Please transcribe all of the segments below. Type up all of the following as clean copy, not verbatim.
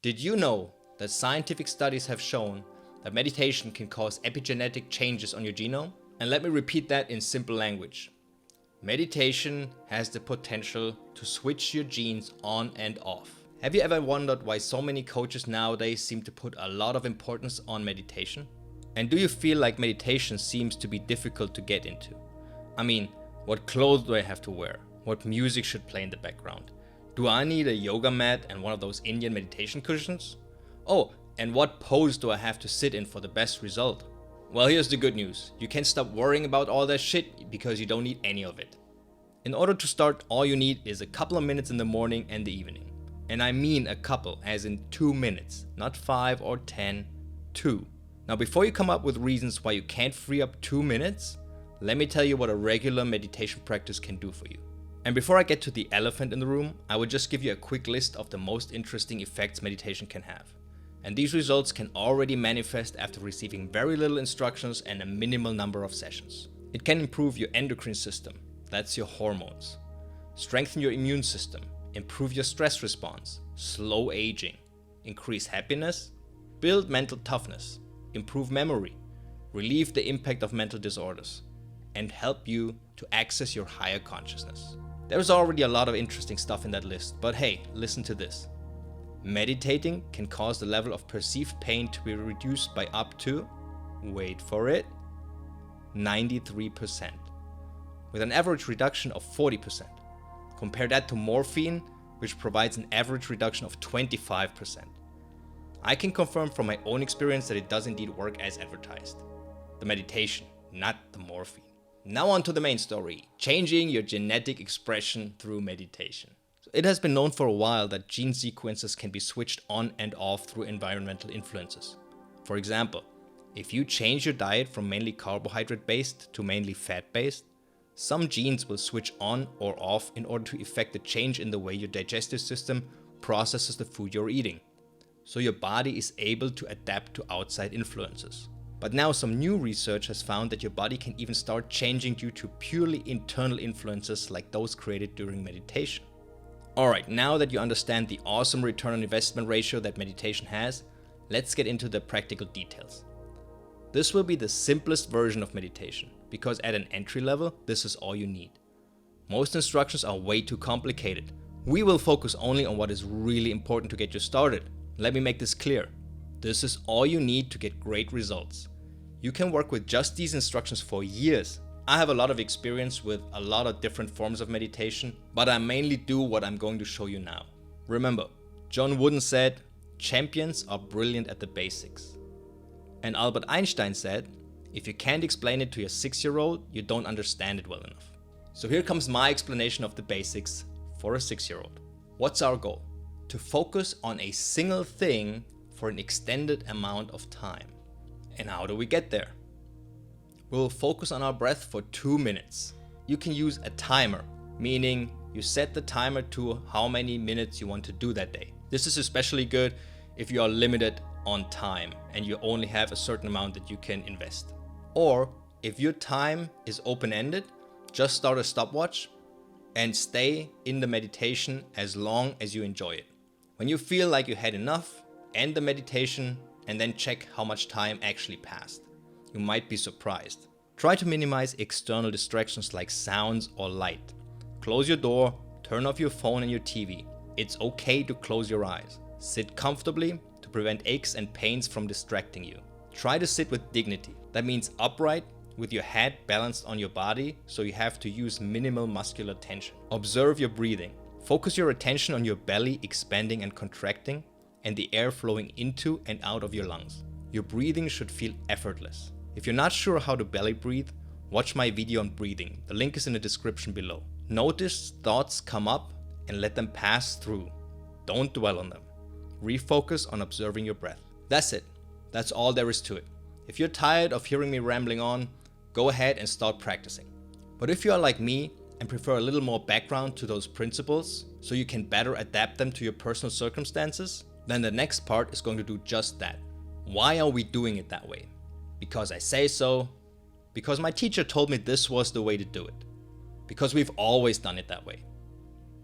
Did you know that scientific studies have shown that meditation can cause epigenetic changes on your genome? And let me repeat that in simple language. Meditation has the potential to switch your genes on and off. Have you ever wondered why so many coaches nowadays seem to put a lot of importance on meditation? And do you feel like meditation seems to be difficult to get into? I mean, what clothes do I have to wear? What music should play in the background? Do I need a yoga mat and one of those Indian meditation cushions? Oh, and what pose do I have to sit in for the best result? Well, here's the good news. You can stop worrying about all that shit because you don't need any of it. In order to start, all you need is a couple of minutes in the morning and the evening. And I mean a couple, as in 2 minutes, not 5 or 10, 2. Now, before you come up with reasons why you can't free up 2 minutes, let me tell you what a regular meditation practice can do for you. And before I get to the elephant in the room, I will just give you a quick list of the most interesting effects meditation can have. And these results can already manifest after receiving very little instructions and a minimal number of sessions. It can improve your endocrine system, that's your hormones, strengthen your immune system, improve your stress response, slow aging, increase happiness, build mental toughness, improve memory, relieve the impact of mental disorders, and help you to access your higher consciousness. There's already a lot of interesting stuff in that list, but hey, listen to this. Meditating can cause the level of perceived pain to be reduced by up to, wait for it, 93%, with an average reduction of 40%. Compare that to morphine, which provides an average reduction of 25%. I can confirm from my own experience that it does indeed work as advertised. The meditation, not the morphine. Now on to the main story, changing your genetic expression through meditation. It has been known for a while that gene sequences can be switched on and off through environmental influences. For example, if you change your diet from mainly carbohydrate-based to mainly fat-based, some genes will switch on or off in order to effect a change in the way your digestive system processes the food you're eating, so your body is able to adapt to outside influences. But now some new research has found that your body can even start changing due to purely internal influences like those created during meditation. Alright, now that you understand the awesome return on investment ratio that meditation has, let's get into the practical details. This will be the simplest version of meditation, because at an entry level, this is all you need. Most instructions are way too complicated. We will focus only on what is really important to get you started. Let me make this clear. This is all you need to get great results. You can work with just these instructions for years. I have a lot of experience with a lot of different forms of meditation, but I mainly do what I'm going to show you now. Remember, John Wooden said, champions are brilliant at the basics. And Albert Einstein said, if you can't explain it to your 6-year-old, you don't understand it well enough. So here comes my explanation of the basics for a 6-year-old. What's our goal? To focus on a single thing for an extended amount of time. And how do we get there? We'll focus on our breath for 2 minutes. You can use a timer, meaning you set the timer to how many minutes you want to do that day. This is especially good if you are limited on time and you only have a certain amount that you can invest. Or if your time is open-ended, just start a stopwatch and stay in the meditation as long as you enjoy it. When you feel like you had enough, end the meditation and then check how much time actually passed. You might be surprised. Try to minimize external distractions like sounds or light. Close your door, turn off your phone and your TV. It's okay to close your eyes. Sit comfortably to prevent aches and pains from distracting you. Try to sit with dignity. That means upright with your head balanced on your body, so you have to use minimal muscular tension. Observe your breathing. Focus your attention on your belly expanding and contracting and the air flowing into and out of your lungs. Your breathing should feel effortless. If you're not sure how to belly breathe, watch my video on breathing. The link is in the description below. Notice thoughts come up and let them pass through. Don't dwell on them. Refocus on observing your breath. That's it. That's all there is to it. If you're tired of hearing me rambling on, go ahead and start practicing. But if you are like me and prefer a little more background to those principles so you can better adapt them to your personal circumstances, then the next part is going to do just that. Why are we doing it that way? Because I say so, because my teacher told me this was the way to do it, because we've always done it that way,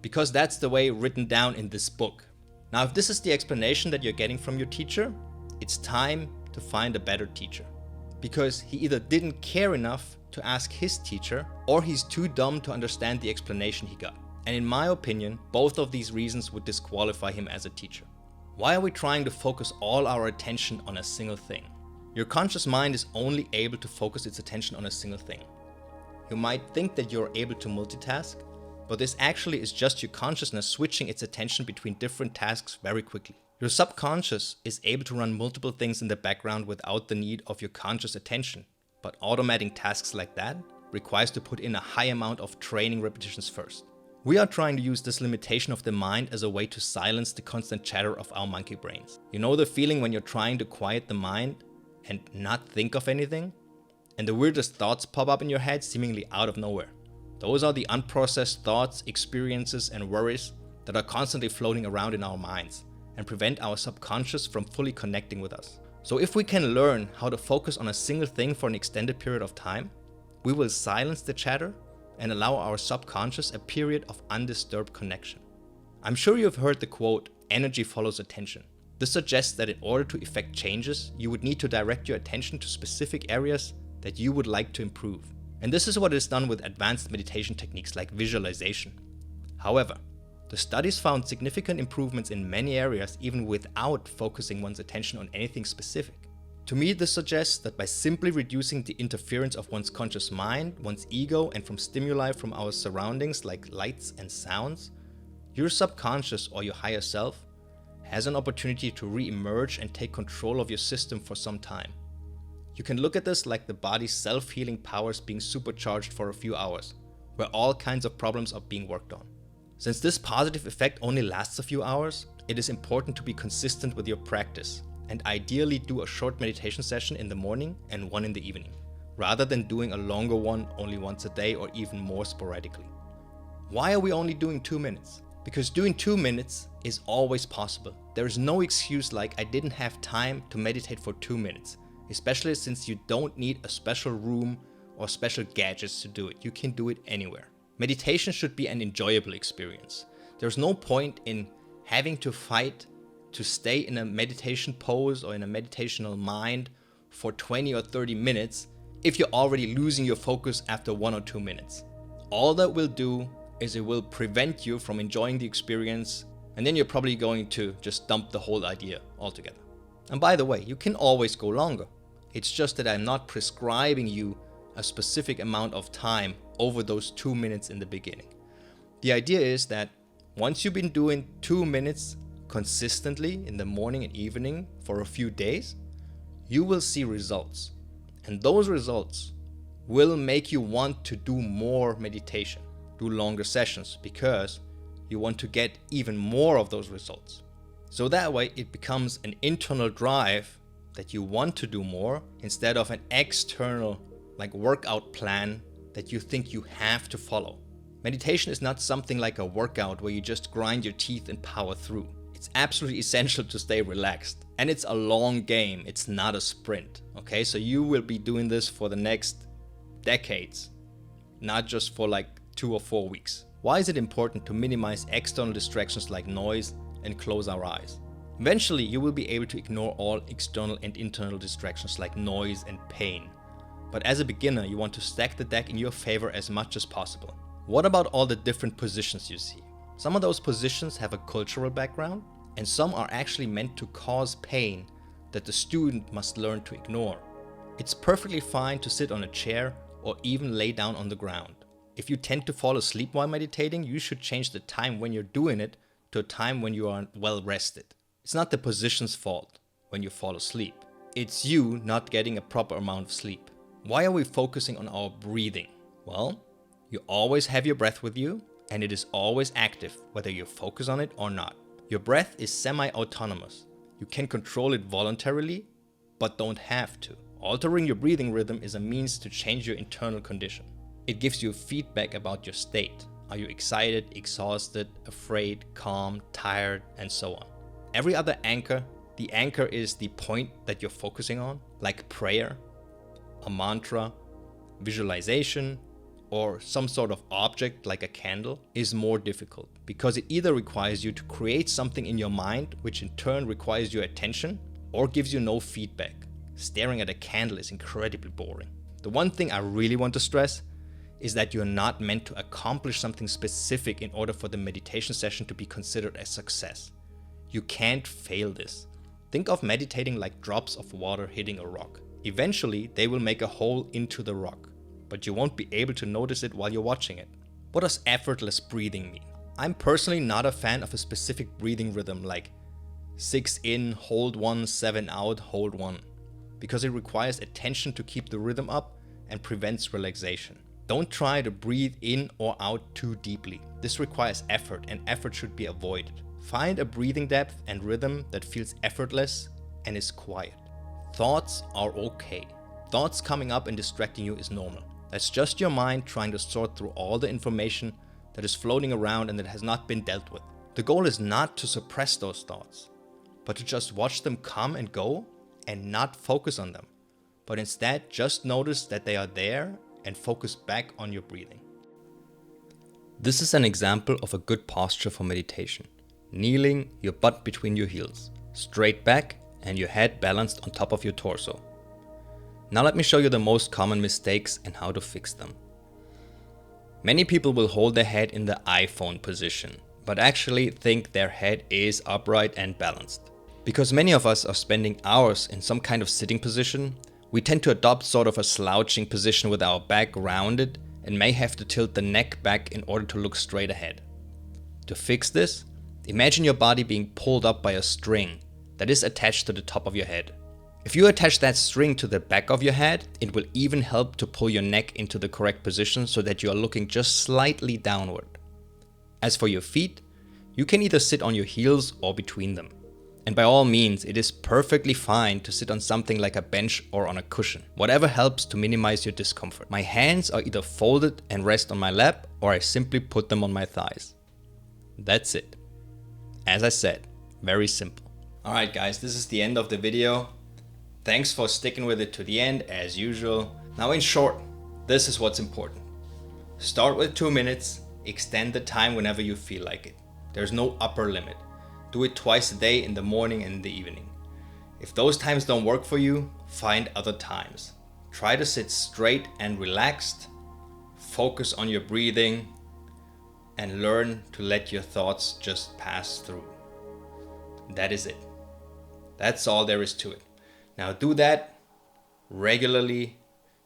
because that's the way written down in this book. Now, if this is the explanation that you're getting from your teacher, it's time to find a better teacher. Because he either didn't care enough to ask his teacher, or he's too dumb to understand the explanation he got. And in my opinion, both of these reasons would disqualify him as a teacher. Why are we trying to focus all our attention on a single thing? Your conscious mind is only able to focus its attention on a single thing. You might think that you're able to multitask, but this actually is just your consciousness switching its attention between different tasks very quickly. Your subconscious is able to run multiple things in the background without the need of your conscious attention, but automating tasks like that requires to put in a high amount of training repetitions first. We are trying to use this limitation of the mind as a way to silence the constant chatter of our monkey brains. You know the feeling when you're trying to quiet the mind and not think of anything? And the weirdest thoughts pop up in your head seemingly out of nowhere. Those are the unprocessed thoughts, experiences, and worries that are constantly floating around in our minds and prevent our subconscious from fully connecting with us. So if we can learn how to focus on a single thing for an extended period of time, we will silence the chatter and allow our subconscious a period of undisturbed connection. I'm sure you've heard the quote, "Energy follows attention." This suggests that in order to effect changes, you would need to direct your attention to specific areas that you would like to improve. And this is what is done with advanced meditation techniques like visualization. However, the studies found significant improvements in many areas even without focusing one's attention on anything specific. To me, this suggests that by simply reducing the interference of one's conscious mind, one's ego, and from stimuli from our surroundings like lights and sounds, your subconscious or your higher self has an opportunity to re-emerge and take control of your system for some time. You can look at this like the body's self-healing powers being supercharged for a few hours, where all kinds of problems are being worked on. Since this positive effect only lasts a few hours, it is important to be consistent with your practice and ideally do a short meditation session in the morning and one in the evening, rather than doing a longer one only once a day or even more sporadically. Why are we only doing 2 minutes? Because doing 2 minutes is always possible. There is no excuse like I didn't have time to meditate for 2 minutes, especially since you don't need a special room or special gadgets to do it. You can do it anywhere. Meditation should be an enjoyable experience. There's no point in having to fight to stay in a meditation pose or in a meditational mind for 20 or 30 minutes if you're already losing your focus after 1 or 2 minutes. All that will do is it will prevent you from enjoying the experience, and then you're probably going to just dump the whole idea altogether. And by the way, you can always go longer. It's just that I'm not prescribing you a specific amount of time over those 2 minutes in the beginning. The idea is that once you've been doing 2 minutes consistently in the morning and evening for a few days, you will see results. And those results will make you want to do more meditation, do longer sessions, because you want to get even more of those results. So that way it becomes an internal drive that you want to do more instead of an external workout plan that you think you have to follow. Meditation is not something like a workout where you just grind your teeth and power through. It's absolutely essential to stay relaxed. And it's a long game, it's not a sprint. Okay, so you will be doing this for the next decades, not just for 2 or 4 weeks. Why is it important to minimize external distractions like noise and close our eyes? Eventually, you will be able to ignore all external and internal distractions like noise and pain. But as a beginner, you want to stack the deck in your favor as much as possible. What about all the different positions you see? Some of those positions have a cultural background, and some are actually meant to cause pain that the student must learn to ignore. It's perfectly fine to sit on a chair or even lay down on the ground. If you tend to fall asleep while meditating, you should change the time when you're doing it to a time when you are well rested. It's not the position's fault when you fall asleep. It's you not getting a proper amount of sleep. Why are we focusing on our breathing? Well, you always have your breath with you, and it is always active, whether you focus on it or not. Your breath is semi-autonomous. You can control it voluntarily, but don't have to. Altering your breathing rhythm is a means to change your internal condition. It gives you feedback about your state. Are you excited, exhausted, afraid, calm, tired, and so on. Every other anchor, the anchor is the point that you're focusing on, like prayer, a mantra, visualization, or some sort of object like a candle is more difficult because it either requires you to create something in your mind, which in turn requires your attention, or gives you no feedback. Staring at a candle is incredibly boring. The one thing I really want to stress is that you're not meant to accomplish something specific in order for the meditation session to be considered a success. You can't fail this. Think of meditating like drops of water hitting a rock. Eventually, they will make a hole into the rock, but you won't be able to notice it while you're watching it. What does effortless breathing mean? I'm personally not a fan of a specific breathing rhythm like 6 in, hold 1, 7 out, hold 1, because it requires attention to keep the rhythm up and prevents relaxation. Don't try to breathe in or out too deeply. This requires effort, and effort should be avoided. Find a breathing depth and rhythm that feels effortless and is quiet. Thoughts are okay. Thoughts coming up and distracting you is normal. That's just your mind trying to sort through all the information that is floating around and that has not been dealt with. The goal is not to suppress those thoughts, but to just watch them come and go and not focus on them, but instead just notice that they are there and focus back on your breathing. This is an example of a good posture for meditation. Kneeling, your butt between your heels, straight back and your head balanced on top of your torso. Now let me show you the most common mistakes and how to fix them. Many people will hold their head in the iPhone position, but actually think their head is upright and balanced. Because many of us are spending hours in some kind of sitting position, we tend to adopt sort of a slouching position with our back rounded and may have to tilt the neck back in order to look straight ahead. To fix this, imagine your body being pulled up by a string that is attached to the top of your head. If you attach that string to the back of your head, it will even help to pull your neck into the correct position so that you are looking just slightly downward. As for your feet, you can either sit on your heels or between them. And by all means, it is perfectly fine to sit on something like a bench or on a cushion. Whatever helps to minimize your discomfort. My hands are either folded and rest on my lap, or I simply put them on my thighs. That's it. As I said, very simple. Alright guys, this is the end of the video. Thanks for sticking with it to the end as usual. Now in short, this is what's important. Start with 2 minutes, extend the time whenever you feel like it. There's no upper limit. Do it twice a day, in the morning and in the evening. If those times don't work for you, find other times. Try to sit straight and relaxed, focus on your breathing, and learn to let your thoughts just pass through. That is it. That's all there is to it. Now do that regularly.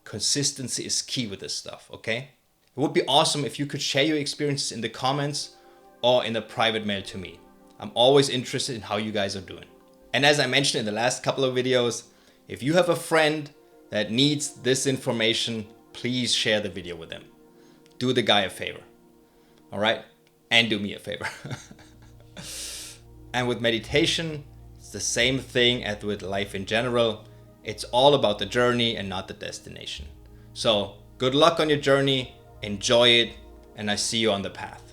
Consistency is key with this stuff, okay? It would be awesome if you could share your experiences in the comments or in the private mail to me. I'm always interested in how you guys are doing. And as I mentioned in the last couple of videos, if you have a friend that needs this information, please share the video with them. Do the guy a favor. All right? And do me a favor. And with meditation, it's the same thing as with life in general. It's all about the journey and not the destination. So good luck on your journey, enjoy it, and I see you on the path.